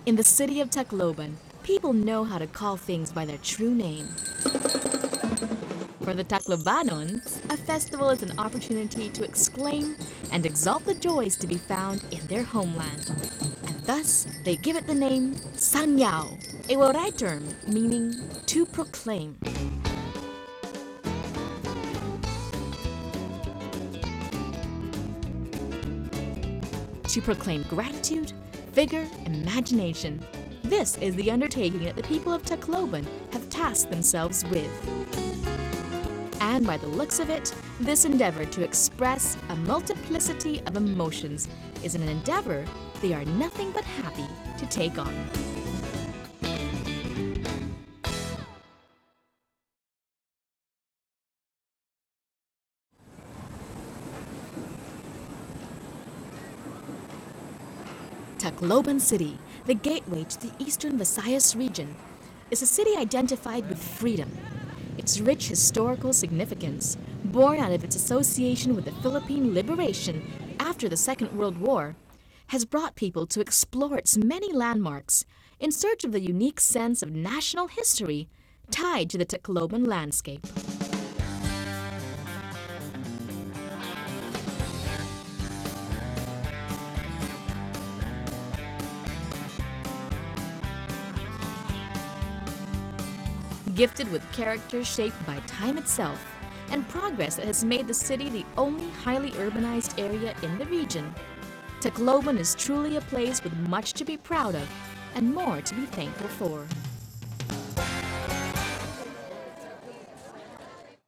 In the city of Tacloban, people know how to call things by their true name. For the Taclobanons, a festival is an opportunity to exclaim and exalt the joys to be found in their homeland. And thus, they give it the name Sangyaw, a Waray term meaning to proclaim. To proclaim gratitude, vigor, imagination. This is the undertaking that the people of Tacloban have tasked themselves with. And by the looks of it, this endeavor to express a multiplicity of emotions is an endeavor they are nothing but happy to take on. Tacloban City, the gateway to the eastern Visayas region, is a city identified with freedom. Its rich historical significance, born out of its association with the Philippine liberation after the Second World War, has brought people to explore its many landmarks in search of the unique sense of national history tied to the Tacloban landscape. Gifted with character shaped by time itself and progress that has made the city the only highly urbanized area in the region, Tacloban is truly a place with much to be proud of and more to be thankful for.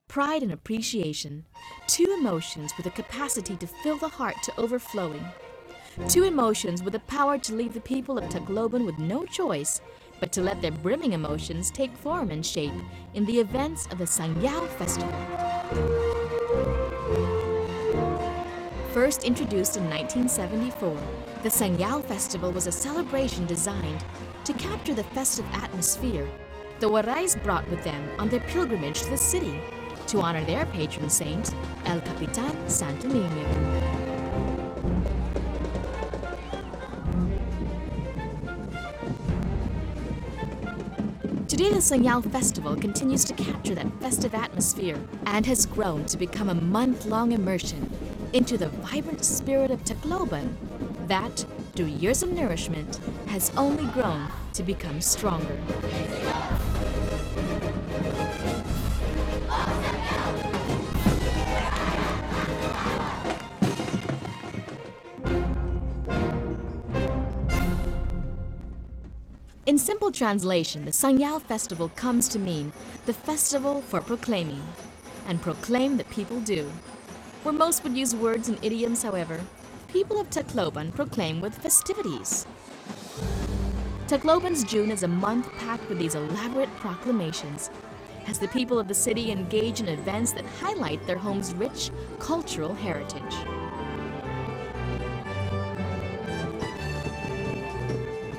Pride and appreciation, two emotions with a capacity to fill the heart to overflowing. Two emotions with the power to leave the people of Tacloban with no choice but to let their brimming emotions take form and shape in the events of the Sangyaw Festival. First introduced in 1974, the Sangyaw Festival was a celebration designed to capture the festive atmosphere the Warays brought with them on their pilgrimage to the city to honor their patron saint, El Capitan Santo Niño. Today, the Sangyaw Festival continues to capture that festive atmosphere and has grown to become a month-long immersion into the vibrant spirit of Tacloban that, through years of nourishment, has only grown to become stronger. In simple translation, the Sangyaw Festival comes to mean the festival for proclaiming, and proclaim that people do. Where most would use words and idioms, however, people of Tacloban proclaim with festivities. Tacloban's June is a month packed with these elaborate proclamations, as the people of the city engage in events that highlight their home's rich cultural heritage.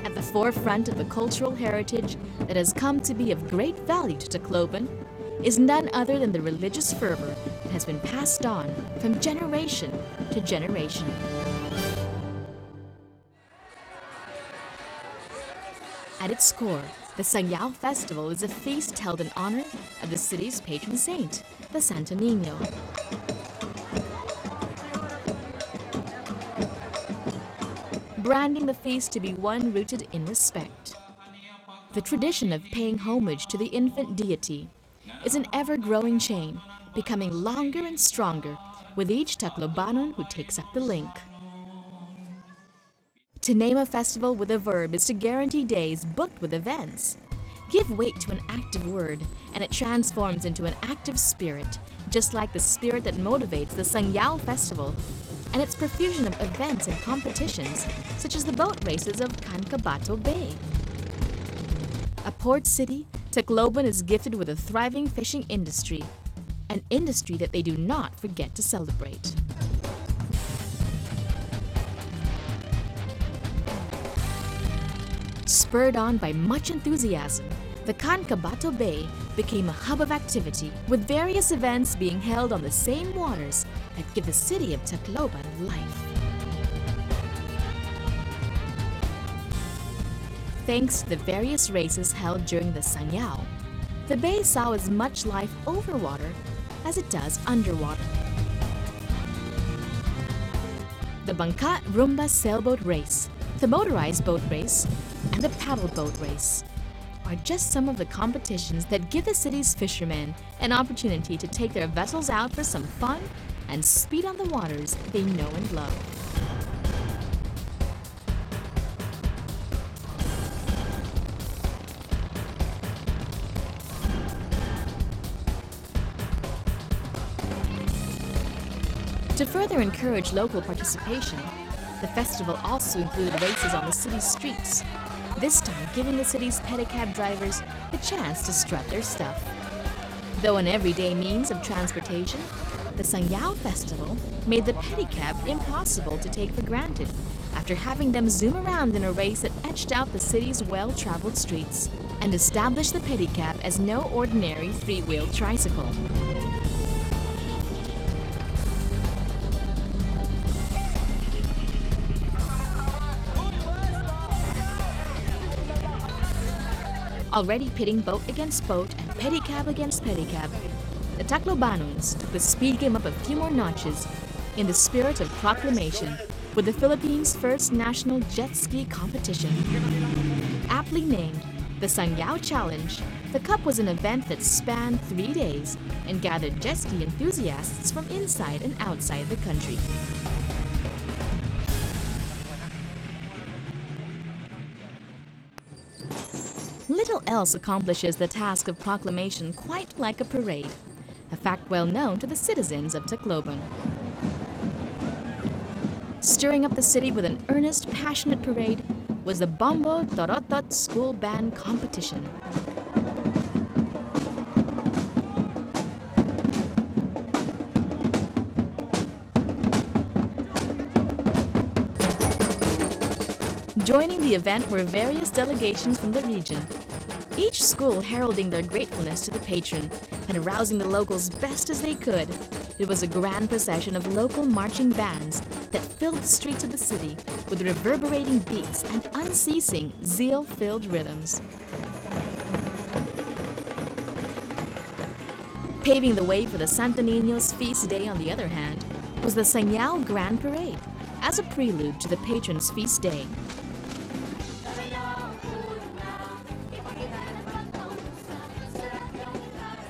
At the forefront of the cultural heritage that has come to be of great value to Tacloban is none other than the religious fervor that has been passed on from generation to generation. At its core, the Sangyaw Festival is a feast held in honor of the city's patron saint, the Santo Niño. Branding the feast to be one rooted in respect. The tradition of paying homage to the infant deity is an ever-growing chain, becoming longer and stronger with each Taclobanon who takes up the link. To name a festival with a verb is to guarantee days booked with events. Give weight to an active word, and it transforms into an active spirit, just like the spirit that motivates the Sangyaw Festival and its profusion of events and competitions, such as the boat races of Cancabato Bay. A port city, Tacloban is gifted with a thriving fishing industry, an industry that they do not forget to celebrate. Spurred on by much enthusiasm, the Cancabato Bay became a hub of activity, with various events being held on the same waters that give the city of Tacloban life. Thanks to the various races held during the Sangyaw, the bay saw as much life over water as it does underwater. The Bangka Rumba sailboat race, the motorized boat race, and the paddle boat race are just some of the competitions that give the city's fishermen an opportunity to take their vessels out for some fun and speed on the waters they know and love. To further encourage local participation, the festival also included races on the city's streets, this time giving the city's pedicab drivers a chance to strut their stuff. Though an everyday means of transportation, the Sangyaw Festival made the pedicab impossible to take for granted after having them zoom around in a race that etched out the city's well-traveled streets and established the pedicab as no ordinary three-wheeled tricycle. Already pitting boat against boat and pedicab against pedicab, the Taclobanons took the speed game up a few more notches in the spirit of proclamation with the Philippines' first national jet ski competition. Aptly named the Sangyaw Challenge, the Cup was an event that spanned 3 days and gathered jet ski enthusiasts from inside and outside the country. Little else accomplishes the task of proclamation quite like a parade, a fact well known to the citizens of Tacloban. Stirring up the city with an earnest, passionate parade was the Bombo Torotot School Band Competition. Joining the event were various delegations from the region, each school heralding their gratefulness to the patron and arousing the locals best as they could. It was a grand procession of local marching bands that filled the streets of the city with reverberating beats and unceasing, zeal-filled rhythms. Paving the way for the Santo Niño's feast day, on the other hand, was the Sangyaw Grand Parade, as a prelude to the patron's feast day.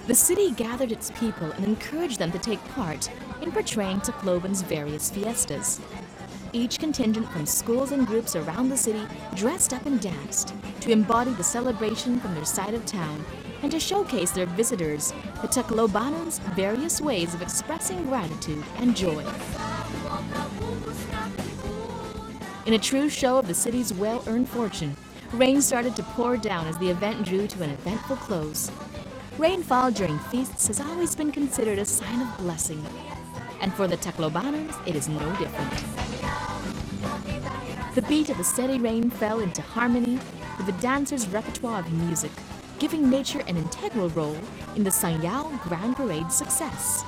The city gathered its people and encouraged them to take part in portraying Tacloban's various fiestas. Each contingent from schools and groups around the city dressed up and danced to embody the celebration from their side of town and to showcase their visitors the Taclobanons' various ways of expressing gratitude and joy. In a true show of the city's well-earned fortune, rain started to pour down as the event drew to an eventful close. Rainfall during feasts has always been considered a sign of blessing, and for the Taclobanons, it is no different. The beat of the steady rain fell into harmony with the dancers' repertoire of music, giving nature an integral role in the Sangyaw Grand Parade's success.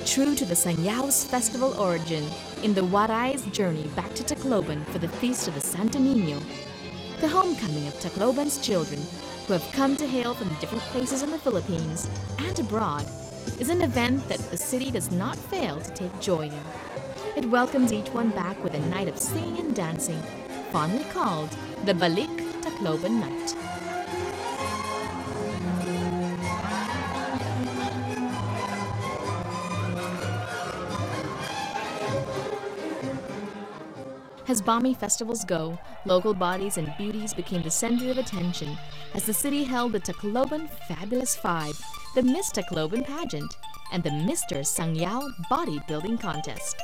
True to the Sangyaw's festival origin, in the Waray's journey back to Tacloban for the feast of the Santo Niño, the homecoming of Tacloban's children, who have come to hail from different places in the Philippines and abroad, is an event that the city does not fail to take joy in. It welcomes each one back with a night of singing and dancing, fondly called the Balik Tacloban Night. As balmy festivals go, local bodies and beauties became the center of attention as the city held the Tacloban Fabulous Five, the Miss Tacloban pageant, and the Mr. Sangyaw bodybuilding contest.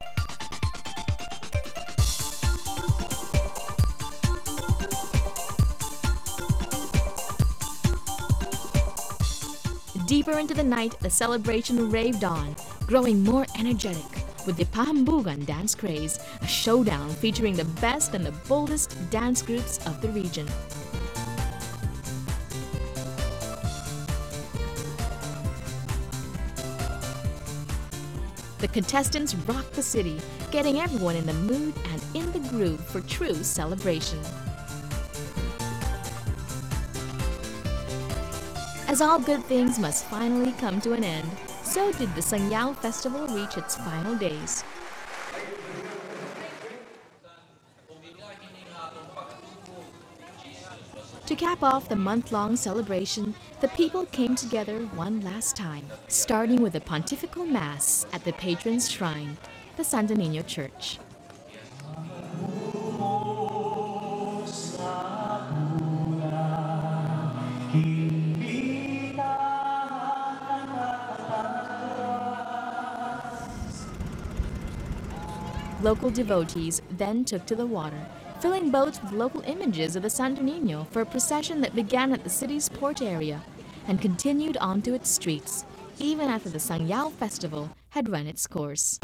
Deeper into the night, the celebration raved on, growing more energetic with the Pahambugan dance craze, a showdown featuring the best and the boldest dance groups of the region. The contestants rocked the city, getting everyone in the mood and in the groove for true celebration. As all good things must finally come to an end, so did the Sangyaw festival reach its final days. To cap off the month-long celebration, the people came together one last time, starting with a pontifical mass at the patron's shrine, the Santo Niño Church. Local devotees then took to the water, filling boats with local images of the Santo Niño for a procession that began at the city's port area and continued onto its streets, even after the Sangyaw festival had run its course.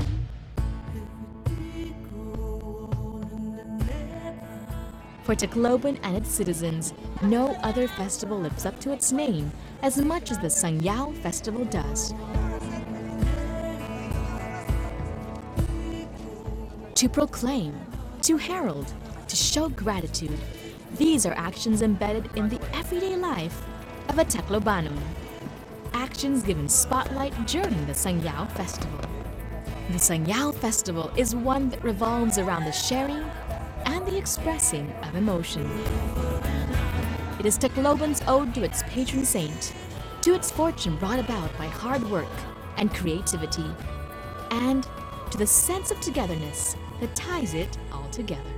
For Tacloban and its citizens, no other festival lives up to its name as much as the Sangyaw festival does. To proclaim, to herald, to show gratitude, these are actions embedded in the everyday life of a Taclobano. Actions given spotlight during the Sangyaw festival. The Sangyaw festival is one that revolves around the sharing and the expressing of emotion. It is Tacloban's ode to its patron saint, to its fortune brought about by hard work and creativity, and to the sense of togetherness that ties it all together.